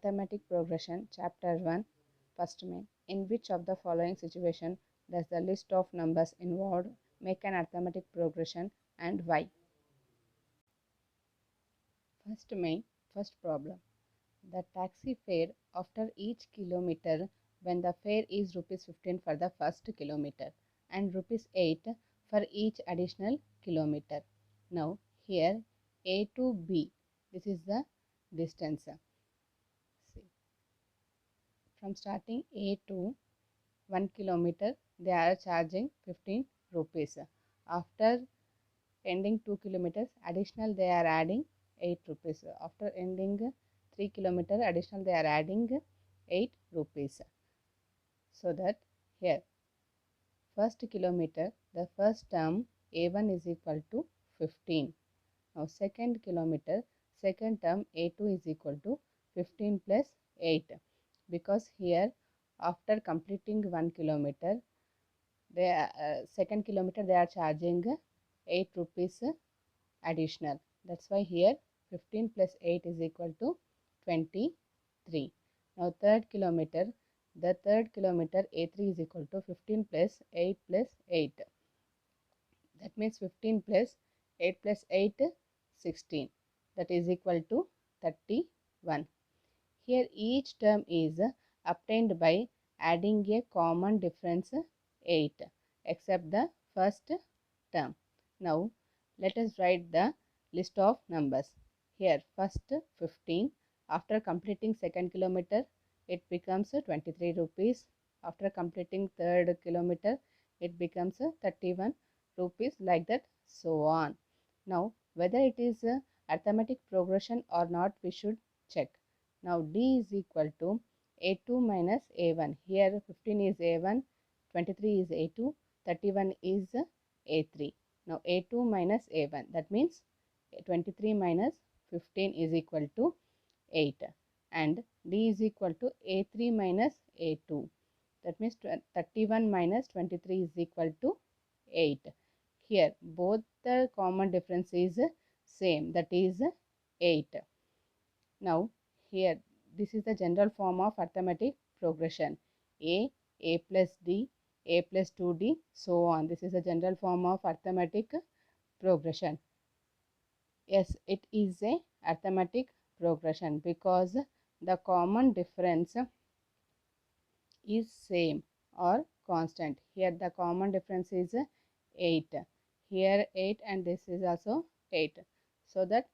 Arithmetic Progression, Chapter 1, First Main. In which of the following situation does the list of numbers involved make an arithmetic progression and why? First main, first problem. The taxi fare after each kilometer when the fare is rupees 15 for the first kilometer and rupees 8 for each additional kilometer. Now here A to B, this is the distance. See, from starting A to 1 kilometer they are charging 15 rupees. After ending 2 kilometers additional they are adding 8 rupees. After ending 3 kilometer additional they are adding 8 rupees. So that here first kilometer the first term A1 is equal to 15. Now second kilometer second term A2 is equal to 15 plus 8, because here after completing 1 kilometer they second kilometer they are charging 8 rupees additional. That's why here 15 plus 8 is equal to 23. Now third kilometer, the third kilometer A3 is equal to 15 plus 8 plus 8. That means 15 plus 8 plus 8, 16. That is equal to 31. Here each term is obtained by adding a common difference 8 except the first term. Now let us write the list of numbers. Here first 15, after completing second kilometer it becomes 23 rupees. After completing third kilometer it becomes 31 rupees, like that, so on. Now whether it is arithmetic progression or not we should check. Now D is equal to A2 minus A1. Here 15 is A1, 23 is A2, 31 is A3. Now A2 minus A1, that means 23 minus 15 is equal to 8, and D is equal to A3 minus A2. That means 31 minus 23 is equal to 8. Here both the common difference is same, that is 8. Now here this is the general form of arithmetic progression. A plus D, A plus 2D, so on. This is the general form of arithmetic progression. Yes, it is a arithmetic progression because the common difference is same or constant. Here the common difference is 8. Here 8 and this is also 8. So that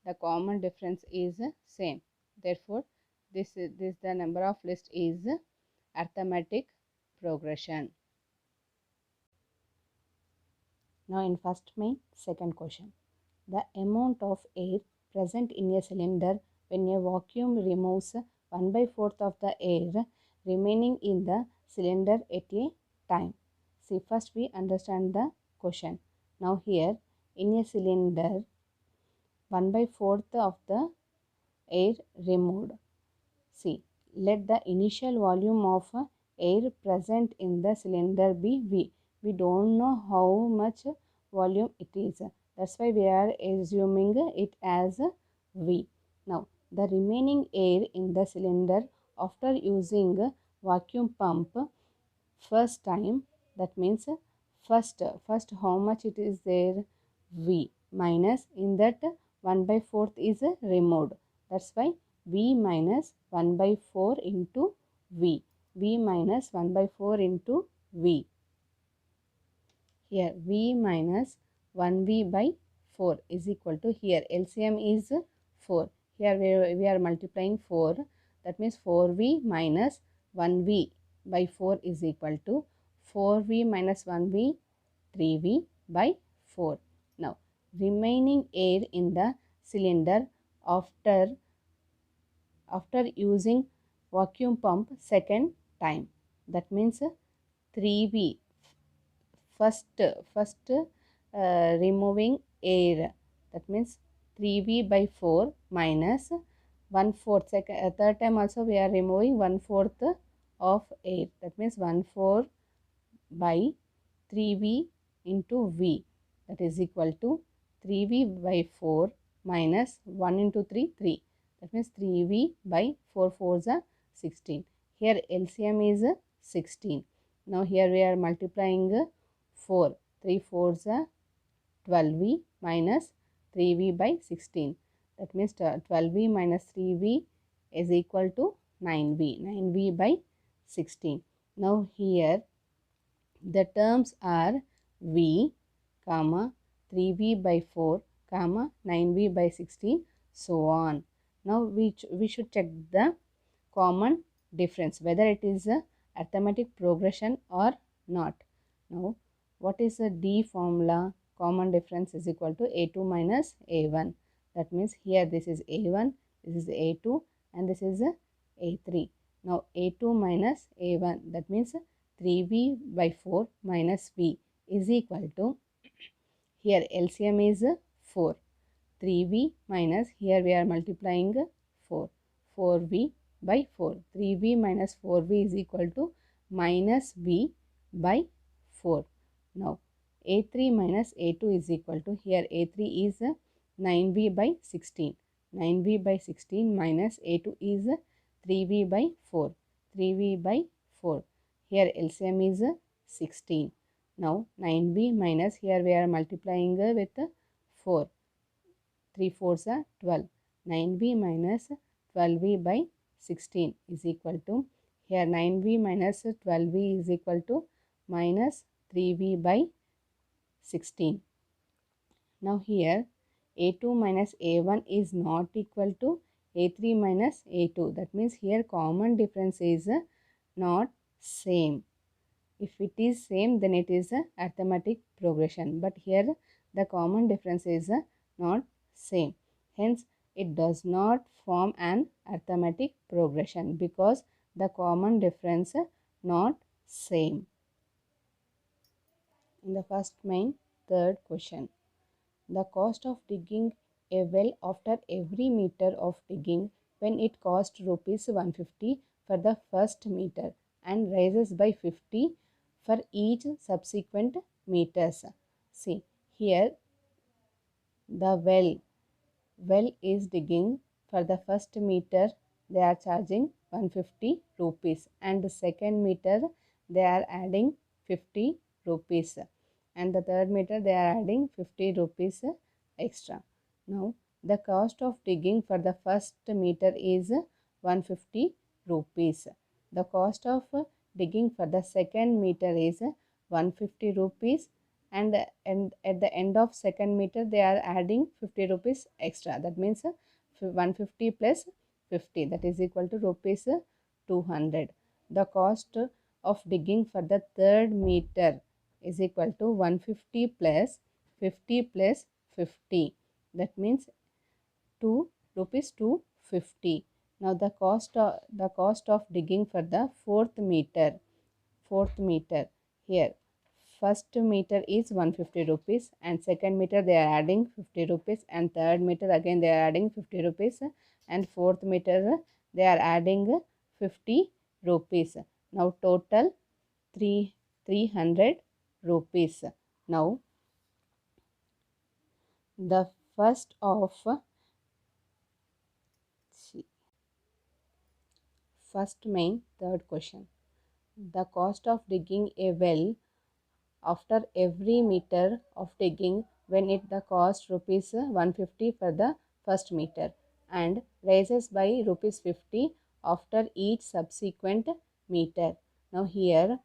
the common difference is same. Therefore, this the number of list is arithmetic progression. Now in first main, second question. The amount of air present in a cylinder when a vacuum removes 1/4 of the air remaining in the cylinder at a time. See, first we understand the question. Now here in a cylinder 1/4 of the air removed. See, let the initial volume of air present in the cylinder be V. We don't know how much volume it is. That's why we are assuming it as V. Now, the remaining air in the cylinder after using vacuum pump first time, that means first how much it is there, V, minus in that 1/4 is removed. That's why V minus 1/4 into V. V minus 1/4 into V. Here V minus 1V by 4 is equal to, here LCM is 4. Here we are multiplying 4. That means 4V minus 1V by 4 is equal to 4V minus 1V, 3V by 4. Now remaining air in the cylinder after using vacuum pump second time, that means 3V first removing air, that means 3V by 4 minus 1/4. Third time also we are removing 1/4 of air, that means 1/4 by 3V into V, that is equal to 3V by 4 minus 1 into 3, 3. That means 3v by 4 fours are 16. Here LCM is 16. Now here we are multiplying 4. 3 fours are 12v minus 3v by 16. That means 12v minus 3v is equal to 9v. 9v by 16. Now here the terms are v, comma 3v by 4, comma 9v by 16, so on. Now we should check the common difference, whether it is a arithmetic progression or not. Now what is the D formula? Common difference is equal to A2 minus A1. That means here this is A1, this is A2 and this is A3. Now A2 minus A1, that means 3v by 4 minus v is equal to, here LCM is 4. 3v minus, here we are multiplying 4. 4v by 4. 3v minus 4v is equal to minus v by 4. Now A3 minus A2 is equal to, here A3 is 9v by 16. 9v by 16 minus A2 is 3v by 4. 3v by 4. Here LCM is 16. Now 9v minus, here we are multiplying with 4. 3 fours are 12. 9v minus 12v by 16 is equal to, here 9v minus 12v is equal to minus 3v by 16. Now here A2 minus A1 is not equal to A3 minus A2. That means here common difference is not same. If it is same, then it is a arithmetic progression. But here the common difference is not same. Hence, it does not form an arithmetic progression because the common difference not same. In the first main, third question. The cost of digging a well after every meter of digging when it cost rupees 150 for the first meter and rises by 50 for each subsequent meters. See, here the well is digging. For the first meter they are charging 150 rupees and the second meter they are adding 50 rupees and the third meter they are adding 50 rupees extra. Now the cost of digging for the first meter is 150 rupees. The cost of digging for the second meter is 150 rupees and at the end of second meter they are adding 50 rupees extra. That means 150 plus 50, that is equal to rupees 200. The cost of digging for the third meter is equal to 150 plus 50 plus 50. That means 2 rupees 250. Now the cost of digging for the fourth meter here. First meter is 150 rupees and second meter they are adding 50 rupees and third meter again they are adding 50 rupees and fourth meter they are adding 50 rupees. Now total 300 rupees. Now the first main third question. The cost of digging a well after every meter of digging when it the cost rupees 150 for the first meter and rises by rupees 50 after each subsequent meter. Now here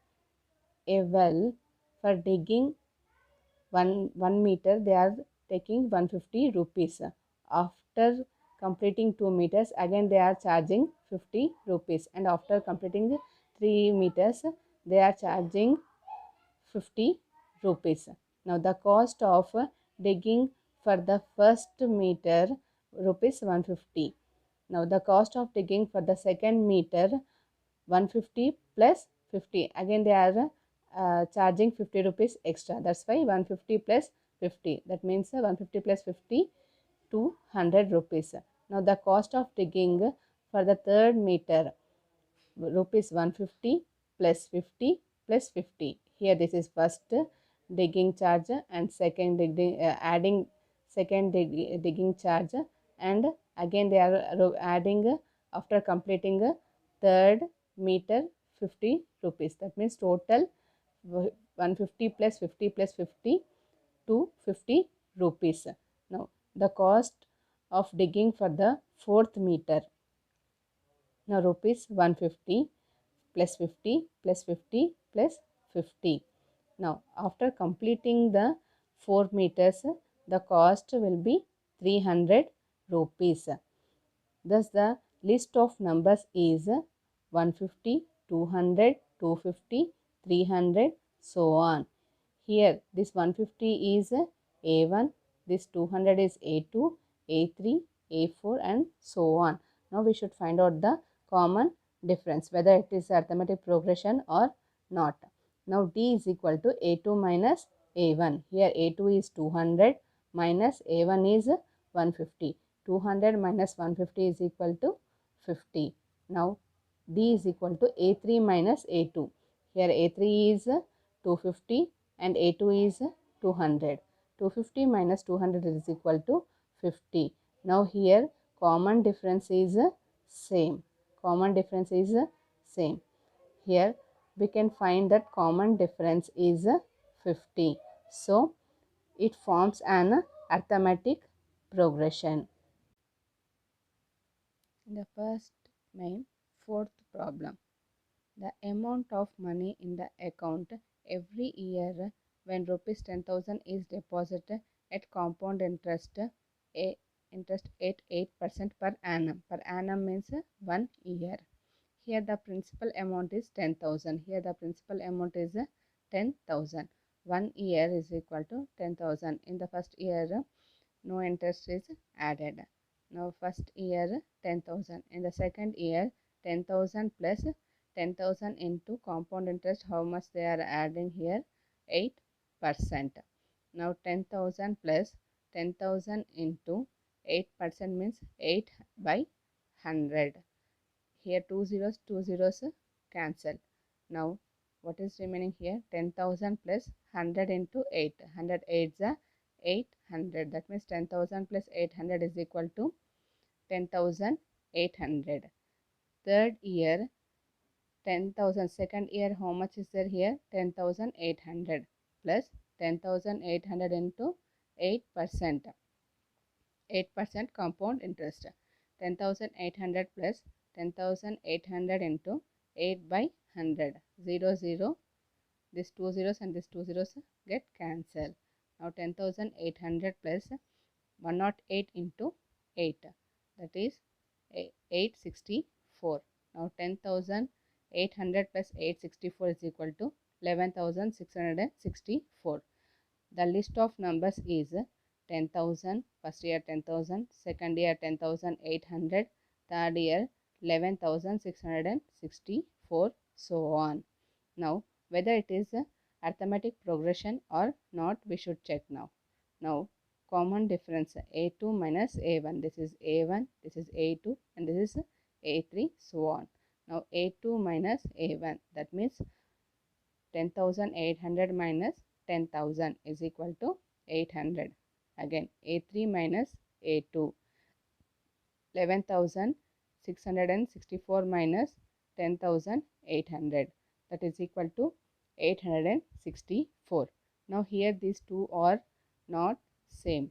a well for digging 1 meter they are taking 150 rupees. After completing 2 meters again they are charging 50 rupees and after completing 3 meters they are charging 50 rupees. Now the cost of digging for the first meter rupees 150. Now the cost of digging for the second meter 150 plus 50. Again they are charging 50 rupees extra. That's why 150 plus 50. That means 150 plus 50 200 rupees. Now the cost of digging for the third meter rupees 150 plus 50 plus 50. Here this is first digging charge and second digging adding second digging charge and Again they are adding after completing third meter 50 rupees. That means total 150 plus 50 plus 50 250 rupees. Now the cost of digging for the fourth meter. Now rupees 150 plus 50 plus 50 plus 50. Now after completing the 4 meters, the cost will be 300 rupees. Thus the list of numbers is 150, 200, 250, 300, so on. Here this 150 is A1, this 200 is A2, A3, A4 and so on. Now we should find out the common difference, whether it is arithmetic progression or not. Now D is equal to A2 minus A1. Here A2 is 200 minus A1 is 150. 200 minus 150 is equal to 50. Now D is equal to A3 minus A2. Here A3 is 250 and A2 is 200. 250 minus 200 is equal to 50. Now here common difference is same. Common difference is same. Here we can find that common difference is 50. So it forms an arithmetic progression. The first main fourth problem. The amount of money in the account every year when rupees 10,000 is deposited at compound interest, interest at 8% per annum. Per annum means 1 year. Here the principal amount is 10,000. Here the principal amount is 10,000. 1 year is equal to 10,000. In the first year, no interest is added. Now first year 10,000. In the second year 10,000 plus 10,000 into compound interest. How much they are adding here? 8%. Now 10,000 plus 10,000 into 8% means 8 by 100. Here two zeros cancel. Now what is remaining here? 10,000 plus 100 into 8. 100 8s are 800. That means 10,000 plus 800 is equal to 10,800. Third year 10,000. Second year how much is there here? 10,800 plus 10,800 into 8%. 8% compound interest. 10,800 plus 10,800 into 8 by 100. 0 0. These two zeros and these two zeros get cancelled. Now 10,800 plus 108 into 8. That is 864. Now 10,800 plus 864 is equal to 11,664. The list of numbers is 10,000, first year 10,000, second year 10,800, third year 11,664, so on. Now whether it is arithmetic progression or not, we should check now. Now common difference A2 minus A1. This is A1, this is A2 and this is A3, so on. Now A2 minus A1, that means 10,800 minus 10,000 is equal to 800. Again A3 minus A2, 11,664 minus 10,800, that is equal to 864. Now here these two are not same.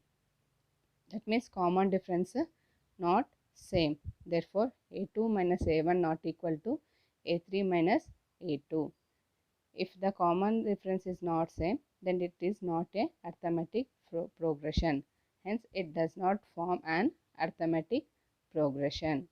That means common difference not same. Therefore A2 minus A1 not equal to A3 minus A2. If the common difference is not same, then it is not a arithmetic progression. Hence it does not form an arithmetic progression.